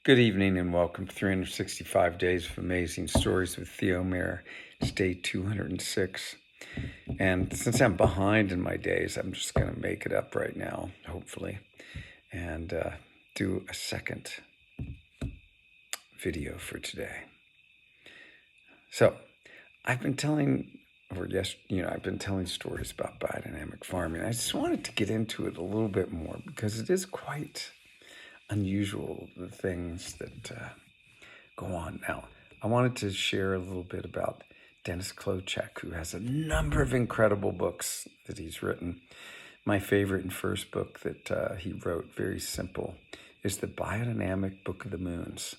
Good evening and welcome to 365 Days of Amazing Stories with Theo Mayer. It's day 206. And since I'm behind in my days, I'm just going to make it up right now, hopefully, and do a second video for today. So I've been telling stories about biodynamic farming. I just wanted to get into it a little bit more because it is quite unusual, the things that go on. Now, I wanted to share a little bit about Dennis Klochek, who has a number of incredible books that he's written. My favorite and first book that he wrote, very simple, is the Biodynamic Book of the Moons.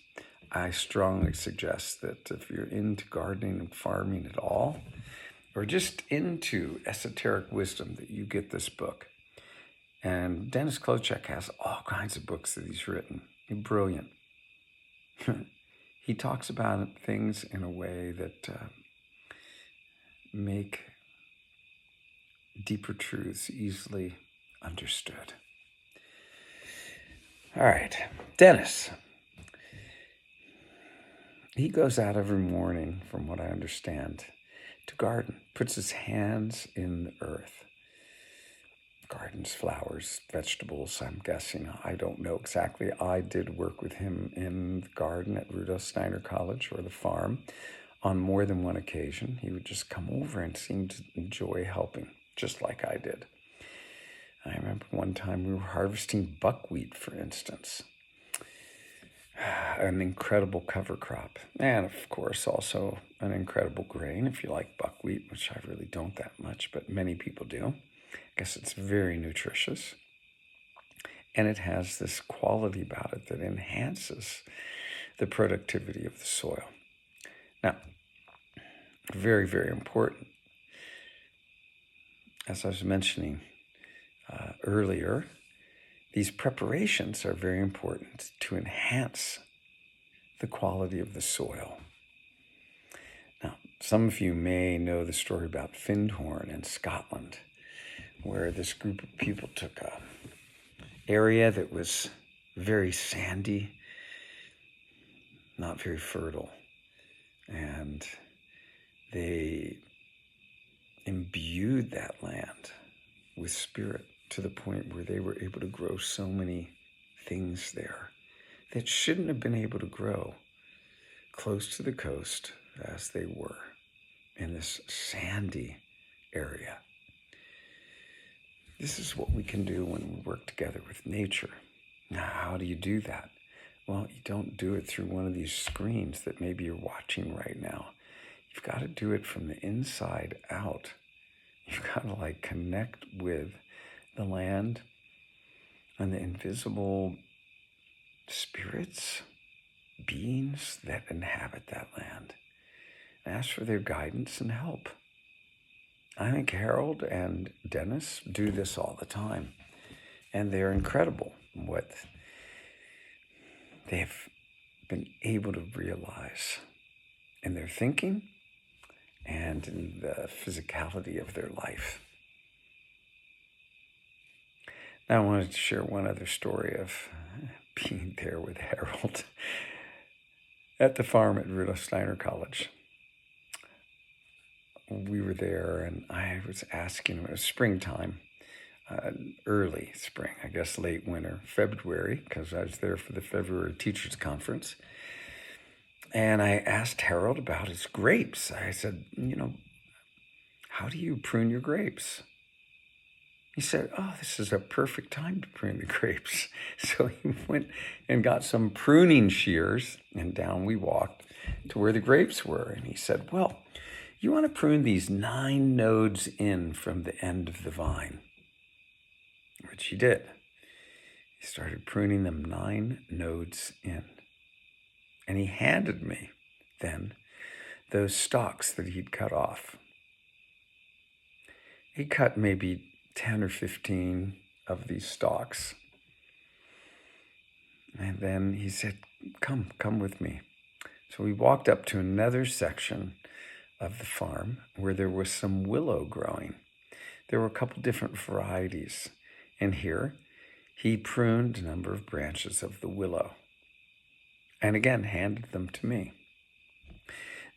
I strongly suggest that if you're into gardening and farming at all, or just into esoteric wisdom, that you get this book. And Dennis Klochek has all kinds of books that he's written. He's brilliant. He talks about things in a way that make deeper truths easily understood. All right, Dennis. He goes out every morning, from what I understand, to garden, puts his hands in the earth. Gardens, flowers, vegetables, I'm guessing. I don't know exactly. I did work with him in the garden at Rudolph Steiner College, or the farm, on more than one occasion. He would just come over and seem to enjoy helping, just like I did. I remember one time we were harvesting buckwheat, for instance. An incredible cover crop. And of course, also an incredible grain, if you like buckwheat, which I really don't that much, but many people do. I guess it's very nutritious, and it has this quality about it that enhances the productivity of the soil. Now, very, very important, as I was mentioning earlier, these preparations are very important to enhance the quality of the soil. Now, some of you may know the story about Findhorn in Scotland, where this group of people took an area that was very sandy, not very fertile, and they imbued that land with spirit to the point where they were able to grow so many things there that shouldn't have been able to grow close to the coast as they were in this sandy area. This is what we can do when we work together with nature. Now, how do you do that? Well, you don't do it through one of these screens that maybe you're watching right now. You've got to do it from the inside out. You've got to connect with the land and the invisible spirits, beings that inhabit that land. Ask for their guidance and help. I think Harold and Dennis do this all the time, and they're incredible what they've been able to realize in their thinking and in the physicality of their life. Now I wanted to share one other story of being there with Harold at the farm at Rudolph Steiner College. We were there, and I was asking him, it was springtime, early spring, I guess late winter, February, because I was there for the February Teachers Conference. And I asked Harold about his grapes. I said, how do you prune your grapes? He said, this is a perfect time to prune the grapes. So he went and got some pruning shears, and down we walked to where the grapes were. And he said, well, you want to prune these 9 nodes in from the end of the vine, which he did. He started pruning them 9 nodes in. And he handed me then those stalks that he'd cut off. He cut maybe 10 or 15 of these stalks. And then he said, come with me. So we walked up to another section of the farm where there was some willow growing. There were a couple different varieties. And here he pruned a number of branches of the willow. and again handed them to me.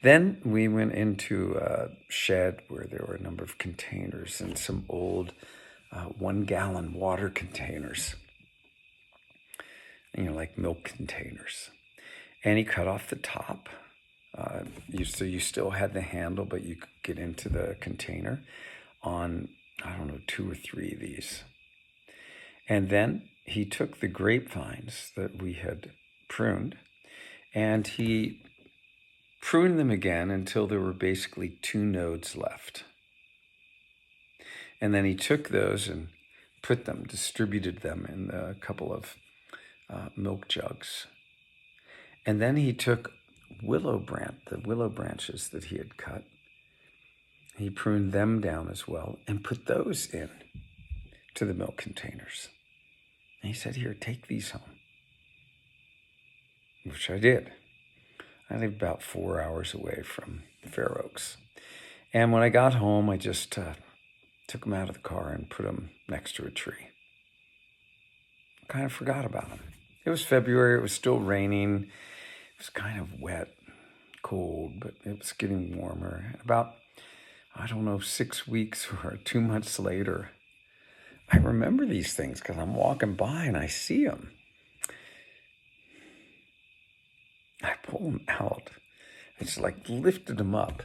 Then we went into a shed where there were a number of containers and some old 1-gallon water containers, like milk containers. And he cut off the top. So you still had the handle, but you could get into the container on, 2 or 3 of these. And then he took the grapevines that we had pruned, and he pruned them again until there were basically 2 nodes left. And then he took those and distributed them in a couple of milk jugs. And then he took the willow branches that he had cut. He pruned them down as well and put those in to the milk containers. And he said, "Here, take these home," which I did. I live about 4 hours away from Fair Oaks. And when I got home, I just took them out of the car and put them next to a tree. Kind of forgot about them. It was February. It was still raining. It was kind of wet, cold, but it was getting warmer. And about, 6 weeks or 2 months later, I remember these things because I'm walking by and I see them. I pull them out. I just lifted them up.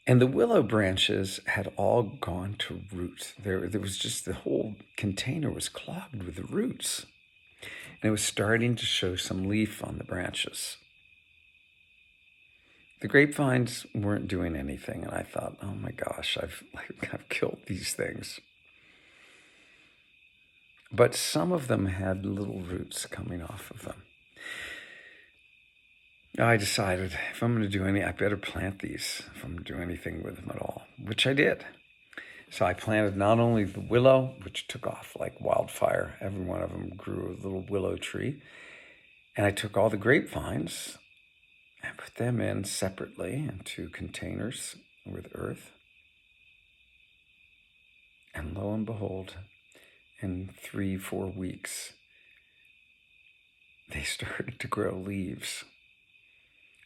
And the willow branches had all gone to root. There was just, the whole container was clogged with roots. And it was starting to show some leaf on the branches. The grapevines weren't doing anything, and I thought, oh my gosh, I've killed these things. But some of them had little roots coming off of them. I decided if I'm going to do I better plant these if I'm going to do anything with them at all, which I did. So I planted not only the willow, which took off like wildfire. Every one of them grew a little willow tree. And I took all the grapevines and put them in separately into containers with earth. And lo and behold, in 3-4 weeks, they started to grow leaves.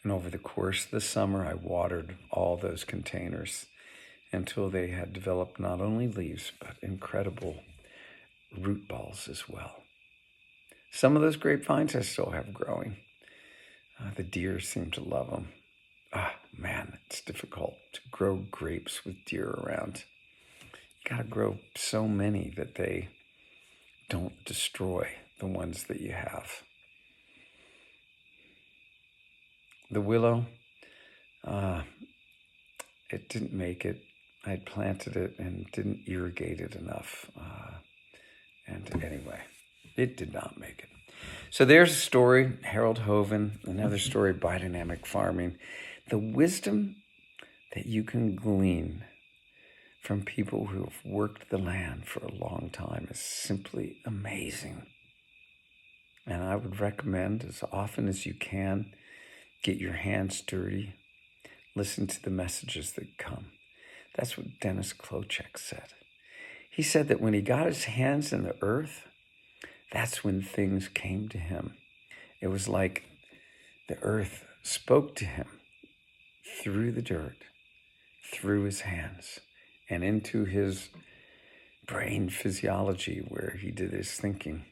And over the course of the summer, I watered all those containers until they had developed not only leaves, but incredible root balls as well. Some of those grapevines I still have growing. The deer seem to love them. Man, it's difficult to grow grapes with deer around. You gotta grow so many that they don't destroy the ones that you have. The willow, it didn't make it. I had planted it and didn't irrigate it enough. And anyway, it did not make it. So there's a story, Harold Hoven, another story, biodynamic farming. The wisdom that you can glean from people who have worked the land for a long time is simply amazing. And I would recommend, as often as you can, get your hands dirty, listen to the messages that come. That's what Dennis Klochek said. He said that when he got his hands in the earth, that's when things came to him. It was like the earth spoke to him through the dirt, through his hands, and into his brain physiology where he did his thinking.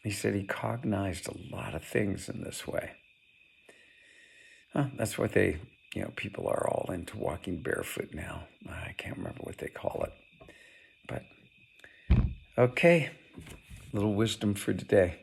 He said he cognized a lot of things in this way. That's what people are all into walking barefoot now. I can't remember what they call it. But, okay, little wisdom for today.